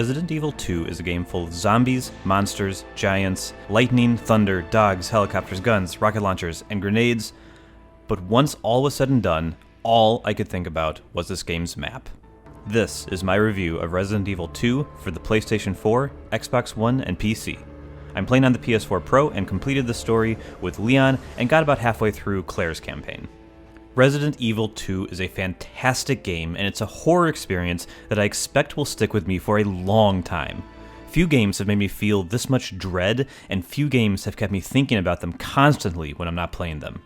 Resident Evil 2 is a game full of zombies, monsters, giants, lightning, thunder, dogs, helicopters, guns, rocket launchers, and grenades. But once all was said and done, all I could think about was this game's map. This is my review of Resident Evil 2 for the PlayStation 4, Xbox One, and PC. I'm playing on the PS4 Pro and completed the story with Leon and got about halfway through Claire's campaign. Resident Evil 2 is a fantastic game, and it's a horror experience that I expect will stick with me for a long time. Few games have made me feel this much dread, and few games have kept me thinking about them constantly when I'm not playing them.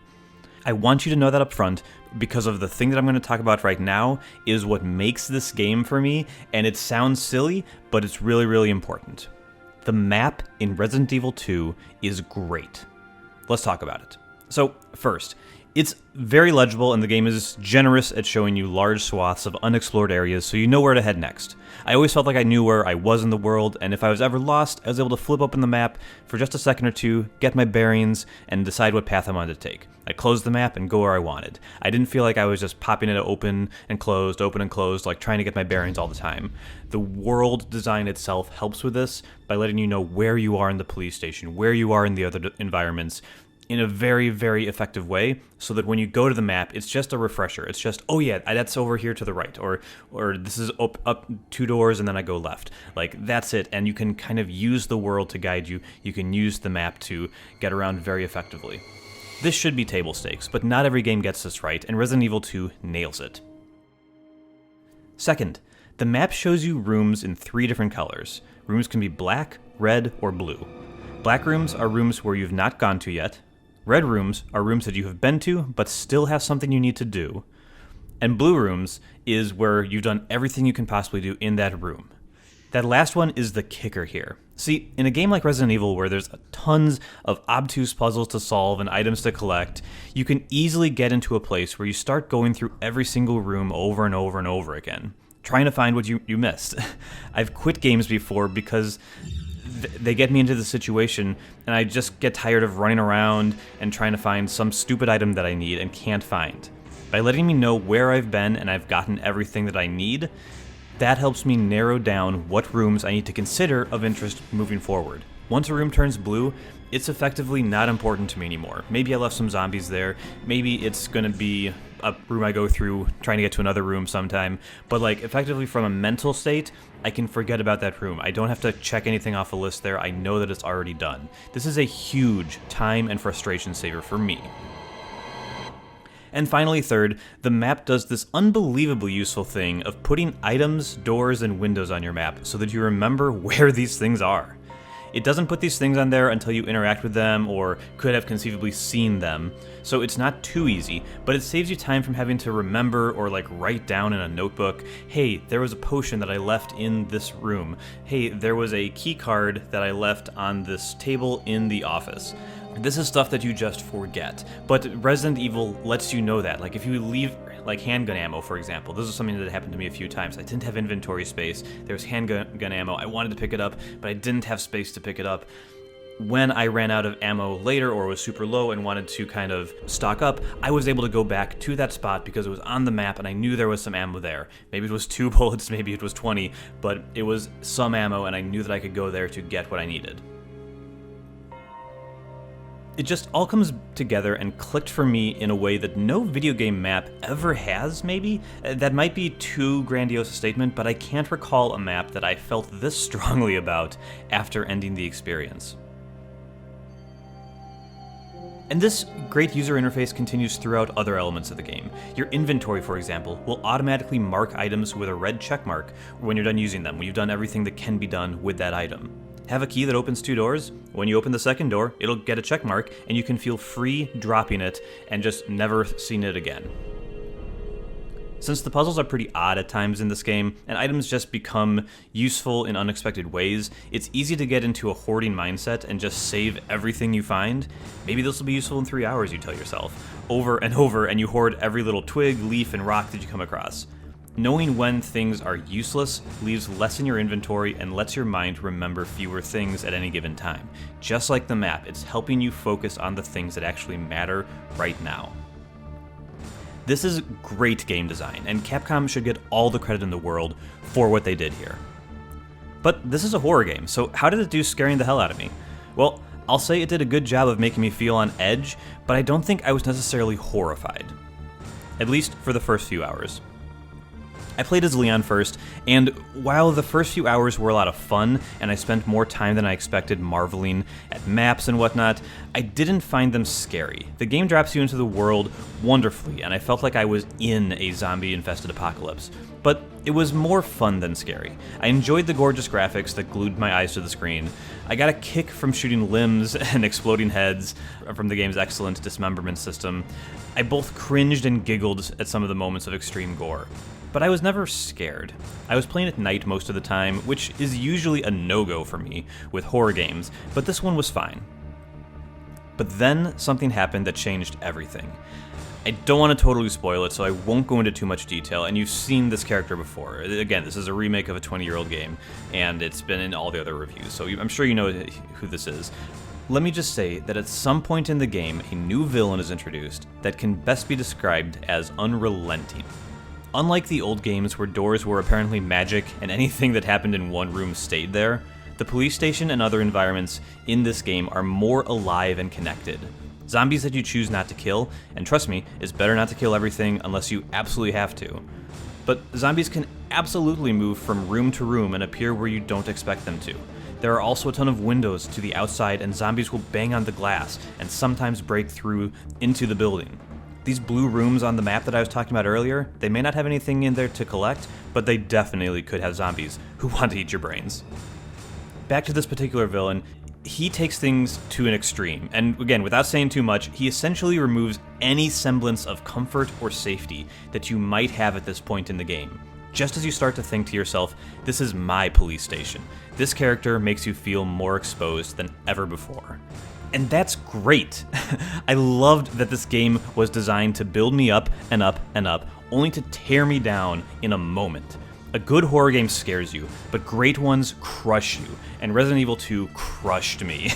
I want you to know that up front, because of the thing that I'm going to talk about right now is what makes this game for me, and it sounds silly, but it's really, really important. The map in Resident Evil 2 is great. Let's talk about it. So, first, it's very legible, and the game is generous at showing you large swaths of unexplored areas so you know where to head next. I always felt like I knew where I was in the world, and if I was ever lost, I was able to flip open the map for just a second or two, get my bearings, and decide what path I wanted to take. I'd close the map and go where I wanted. I didn't feel like I was just popping it open and closed, like trying to get my bearings all the time. The world design itself helps with this by letting you know where you are in the police station, where you are in the other environments, in a very, very effective way, so that when you go to the map, it's just a refresher. It's just, oh yeah, that's over here to the right, or this is up 2 doors and then I go left. Like, that's it, and you can kind of use the world to guide you. You can use the map to get around very effectively. This should be table stakes, but not every game gets this right, and Resident Evil 2 nails it. Second, the map shows you rooms in 3 different colors. Rooms can be black, red, or blue. Black rooms are rooms where you've not gone to yet. Red rooms are rooms that you have been to, but still have something you need to do. And blue rooms is where you've done everything you can possibly do in that room. That last one is the kicker here. See, in a game like Resident Evil where there's tons of obtuse puzzles to solve and items to collect, you can easily get into a place where you start going through every single room over and over and over again, trying to find what you missed. I've quit games before because they get me into the situation, and I just get tired of running around and trying to find some stupid item that I need and can't find. By letting me know where I've been and I've gotten everything that I need, that helps me narrow down what rooms I need to consider of interest moving forward. Once a room turns blue, it's effectively not important to me anymore. Maybe I left some zombies there, maybe it's gonna be a room I go through trying to get to another room sometime, but like effectively from a mental state, I can forget about that room. I don't have to check anything off a list there. I know that it's already done. This is a huge time and frustration saver for me. And finally, third, the map does this unbelievably useful thing of putting items, doors, and windows on your map so that you remember where these things are. It doesn't put these things on there until you interact with them or could have conceivably seen them, so it's not too easy, but it saves you time from having to remember or like write down in a notebook, hey, there was a potion that I left in this room. Hey, there was a key card that I left on this table in the office. This is stuff that you just forget, but Resident Evil lets you know that. Like if you leave like handgun ammo, for example. This is something that happened to me a few times. I didn't have inventory space. There was handgun ammo. I wanted to pick it up, but I didn't have space to pick it up. When I ran out of ammo later or was super low and wanted to kind of stock up, I was able to go back to that spot because it was on the map and I knew there was some ammo there. Maybe it was 2 bullets, maybe it was 20, but it was some ammo and I knew that I could go there to get what I needed. It just all comes together and clicked for me in a way that no video game map ever has, maybe? That might be too grandiose a statement, but I can't recall a map that I felt this strongly about after ending the experience. And this great user interface continues throughout other elements of the game. Your inventory, for example, will automatically mark items with a red check mark when you're done using them, when you've done everything that can be done with that item. Have a key that opens 2 doors. When you open the second door, it'll get a check mark, and you can feel free dropping it and just never seeing it again. Since the puzzles are pretty odd at times in this game, and items just become useful in unexpected ways, it's easy to get into a hoarding mindset and just save everything you find. Maybe this will be useful in 3 hours, you tell yourself, over and over, and you hoard every little twig, leaf, and rock that you come across. Knowing when things are useless leaves less in your inventory and lets your mind remember fewer things at any given time. Just like the map, it's helping you focus on the things that actually matter right now. This is great game design, and Capcom should get all the credit in the world for what they did here. But this is a horror game, so how did it do scaring the hell out of me? Well, I'll say it did a good job of making me feel on edge, but I don't think I was necessarily horrified. At least for the first few hours. I played as Leon first, and while the first few hours were a lot of fun, and I spent more time than I expected marveling at maps and whatnot, I didn't find them scary. The game drops you into the world wonderfully, and I felt like I was in a zombie-infested apocalypse. But it was more fun than scary. I enjoyed the gorgeous graphics that glued my eyes to the screen. I got a kick from shooting limbs and exploding heads from the game's excellent dismemberment system. I both cringed and giggled at some of the moments of extreme gore. But I was never scared. I was playing at night most of the time, which is usually a no-go for me with horror games, but this one was fine. But then something happened that changed everything. I don't want to totally spoil it, so I won't go into too much detail, and you've seen this character before. Again, this is a remake of a 20-year-old game, and it's been in all the other reviews, so I'm sure you know who this is. Let me just say that at some point in the game, a new villain is introduced that can best be described as unrelenting. Unlike the old games where doors were apparently magic and anything that happened in one room stayed there, the police station and other environments in this game are more alive and connected. Zombies that you choose not to kill, and trust me, it's better not to kill everything unless you absolutely have to. But zombies can absolutely move from room to room and appear where you don't expect them to. There are also a ton of windows to the outside, and zombies will bang on the glass and sometimes break through into the building. These blue rooms on the map that I was talking about earlier, they may not have anything in there to collect, but they definitely could have zombies who want to eat your brains. Back to this particular villain, he takes things to an extreme, and again, without saying too much, he essentially removes any semblance of comfort or safety that you might have at this point in the game. Just as you start to think to yourself, this is my police station. This character makes you feel more exposed than ever before. And that's great. I loved that this game was designed to build me up and up and up, only to tear me down in a moment. A good horror game scares you, but great ones crush you, and Resident Evil 2 crushed me.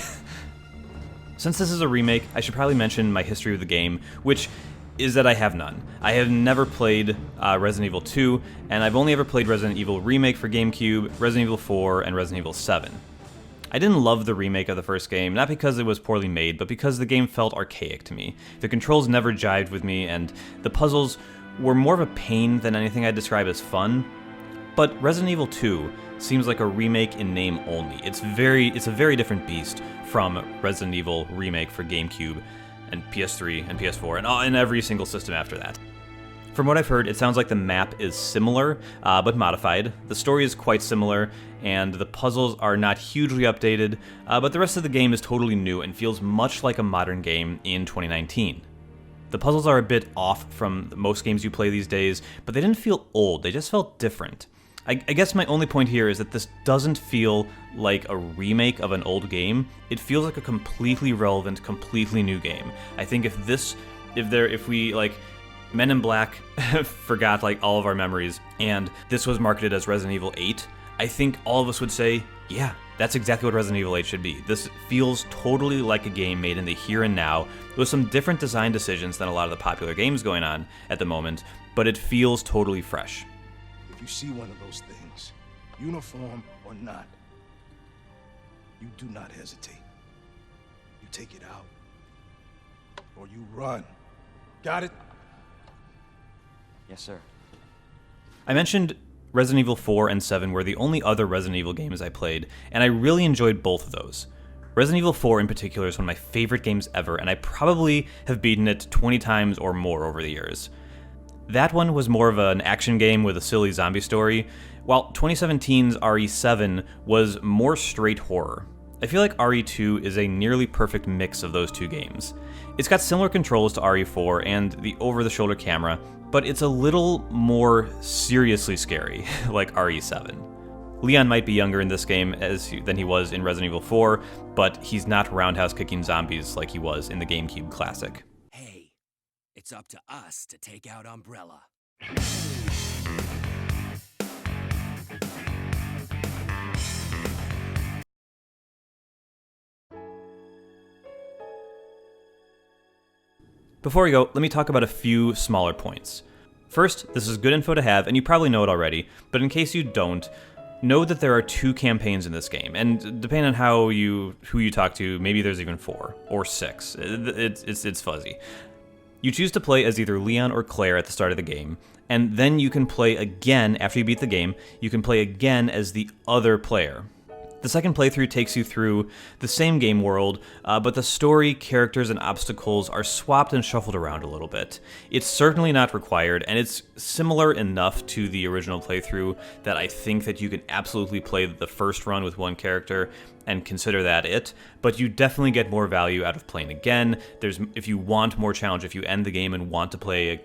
Since this is a remake, I should probably mention my history with the game, which is that I have none. I have never played Resident Evil 2, and I've only ever played Resident Evil Remake for GameCube, Resident Evil 4, and Resident Evil 7. I didn't love the remake of the first game, not because it was poorly made, but because the game felt archaic to me. The controls never jived with me, and the puzzles were more of a pain than anything I'd describe as fun. But Resident Evil 2 seems like a remake in name only. It's a very different beast from Resident Evil Remake for GameCube and PS3 and PS4 and every single system after that. From what I've heard, it sounds like the map is similar, but modified. The story is quite similar, and the puzzles are not hugely updated, but the rest of the game is totally new and feels much like a modern game in 2019. The puzzles are a bit off from most games you play these days, but they didn't feel old, they just felt different. I guess my only point here is that this doesn't feel like a remake of an old game. It feels like a completely relevant, completely new game. I think if we Men in Black forgot all of our memories, and this was marketed as Resident Evil 8, I think all of us would say, yeah, that's exactly what Resident Evil 8 should be. This feels totally like a game made in the here and now, with some different design decisions than a lot of the popular games going on at the moment, but it feels totally fresh. If you see one of those things, uniform or not, you do not hesitate. You take it out, or you run. Got it? Yes, sir. I mentioned Resident Evil 4 and 7 were the only other Resident Evil games I played, and I really enjoyed both of those. Resident Evil 4 in particular is one of my favorite games ever, and I probably have beaten it 20 times or more over the years. That one was more of an action game with a silly zombie story, while 2017's RE7 was more straight horror. I feel like RE2 is a nearly perfect mix of those two games. It's got similar controls to RE4 and the over-the-shoulder camera, but it's a little more seriously scary, like RE7. Leon might be younger in this game than he was in Resident Evil 4, but he's not roundhouse kicking zombies like he was in the GameCube classic. Hey, it's up to us to take out Umbrella. Before we go, let me talk about a few smaller points. First, this is good info to have, and you probably know it already, but in case you don't, Know that there are 2 campaigns in this game, and depending on who you talk to, maybe there's even 4 or 6. It's fuzzy. You choose to play as either Leon or Claire at the start of the game, and then you can play again after you beat the game. You can play again as the other player. The second playthrough takes you through the same game world, but the story, characters, and obstacles are swapped and shuffled around a little bit. It's certainly not required, and it's similar enough to the original playthrough that I think that you can absolutely play the first run with one character and consider that it, but you definitely get more value out of playing again. If you want more challenge, if you end the game and want to play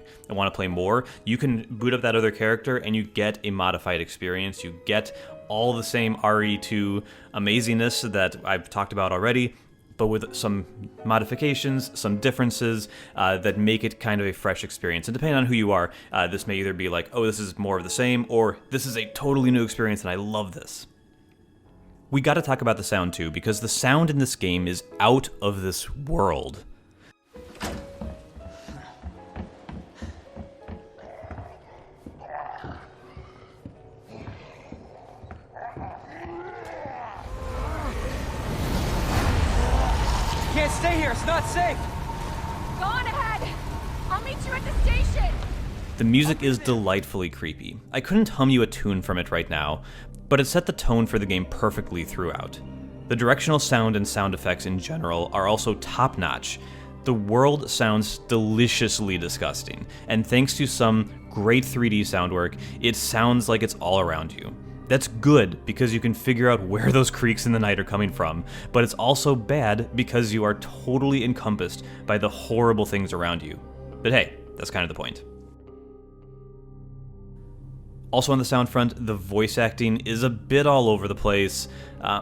more, you can boot up that other character and you get a modified experience. You get all the same RE2 amazingness that I've talked about already, but with some modifications, some differences that make it kind of a fresh experience. And depending on who you are, this may either be like, oh, this is more of the same, or this is a totally new experience and I love this. We gotta talk about the sound too, because the sound in this game is out of this world. Can't stay here, it's not safe! Go on ahead! I'll meet you at the station! The music is delightfully creepy. I couldn't hum you a tune from it right now, but it set the tone for the game perfectly throughout. The directional sound and sound effects in general are also top-notch. The world sounds deliciously disgusting, and thanks to some great 3D sound work, it sounds like it's all around you. That's good, because you can figure out where those creaks in the night are coming from, but it's also bad because you are totally encompassed by the horrible things around you. But hey, that's kind of the point. Also on the sound front, the voice acting is a bit all over the place.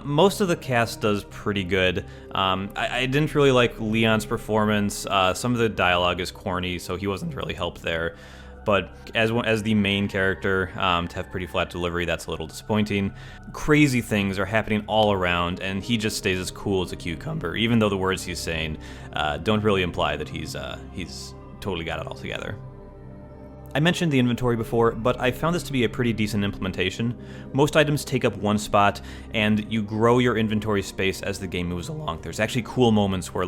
Most of the cast does pretty good. I didn't really like Leon's performance. Some of the dialogue is corny, so he wasn't really helped there. But as the main character, to have pretty flat delivery, that's a little disappointing. Crazy things are happening all around, and he just stays as cool as a cucumber, even though the words he's saying don't really imply that he's totally got it all together. I mentioned the inventory before, but I found this to be a pretty decent implementation. Most items take up one spot, and you grow your inventory space as the game moves along. There's actually cool moments where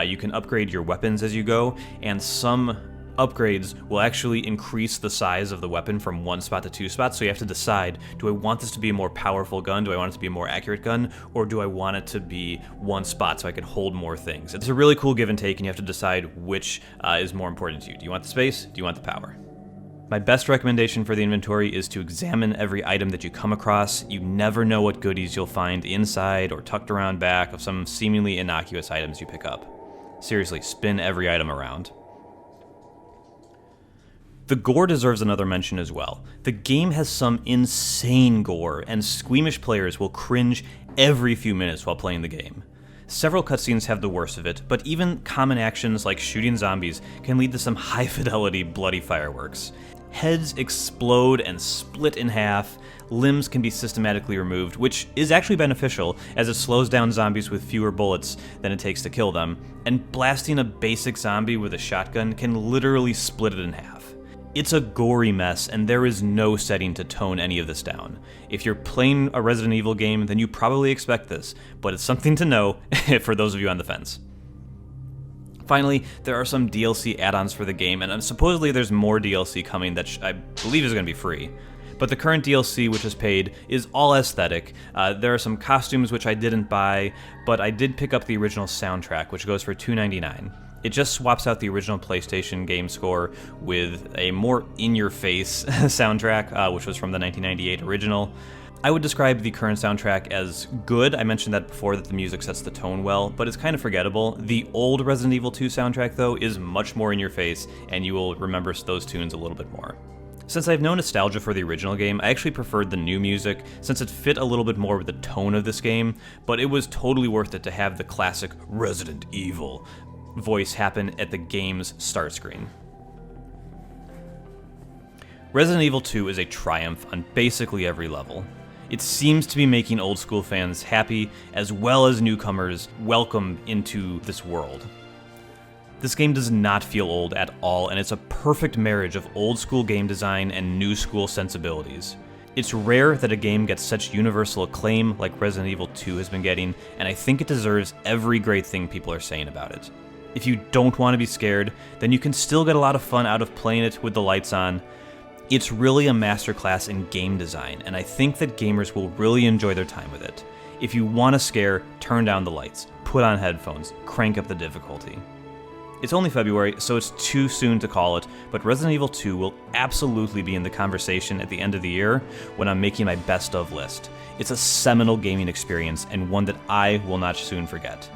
you can upgrade your weapons as you go, and some upgrades will actually increase the size of the weapon from 1 spot to 2 spots, so you have to decide, do I want this to be a more powerful gun, do I want it to be a more accurate gun, or do I want it to be 1 spot so I can hold more things? It's a really cool give and take, and you have to decide which is more important to you. Do you want the space? Do you want the power? My best recommendation for the inventory is to examine every item that you come across. You never know what goodies you'll find inside or tucked around back of some seemingly innocuous items you pick up. Seriously, spin every item around. The gore deserves another mention as well. The game has some insane gore, and squeamish players will cringe every few minutes while playing the game. Several cutscenes have the worst of it, but even common actions like shooting zombies can lead to some high-fidelity bloody fireworks. Heads explode and split in half, limbs can be systematically removed, which is actually beneficial as it slows down zombies with fewer bullets than it takes to kill them, and blasting a basic zombie with a shotgun can literally split it in half. It's a gory mess, and there is no setting to tone any of this down. If you're playing a Resident Evil game, then you probably expect this, but it's something to know for those of you on the fence. Finally, there are some DLC add-ons for the game, and supposedly there's more DLC coming that I believe is going to be free. But the current DLC, which is paid, is all aesthetic. There are some costumes which I didn't buy, but I did pick up the original soundtrack, which goes for $2.99. It just swaps out the original PlayStation game score with a more in-your-face soundtrack, which was from the 1998 original. I would describe the current soundtrack as good. I mentioned that before, that the music sets the tone well, but it's kind of forgettable. The old Resident Evil 2 soundtrack, though, is much more in your face, and you will remember those tunes a little bit more. Since I have no nostalgia for the original game, I actually preferred the new music, since it fit a little bit more with the tone of this game, but it was totally worth it to have the classic Resident Evil voice happen at the game's start screen. Resident Evil 2 is a triumph on basically every level. It seems to be making old school fans happy, as well as newcomers welcome into this world. This game does not feel old at all, and it's a perfect marriage of old school game design and new school sensibilities. It's rare that a game gets such universal acclaim like Resident Evil 2 has been getting, and I think it deserves every great thing people are saying about it. If you don't want to be scared, then you can still get a lot of fun out of playing it with the lights on. It's really a masterclass in game design, and I think that gamers will really enjoy their time with it. If you want a scare, turn down the lights, put on headphones, crank up the difficulty. It's only February, so it's too soon to call it, but Resident Evil 2 will absolutely be in the conversation at the end of the year when I'm making my best of list. It's a seminal gaming experience and one that I will not soon forget.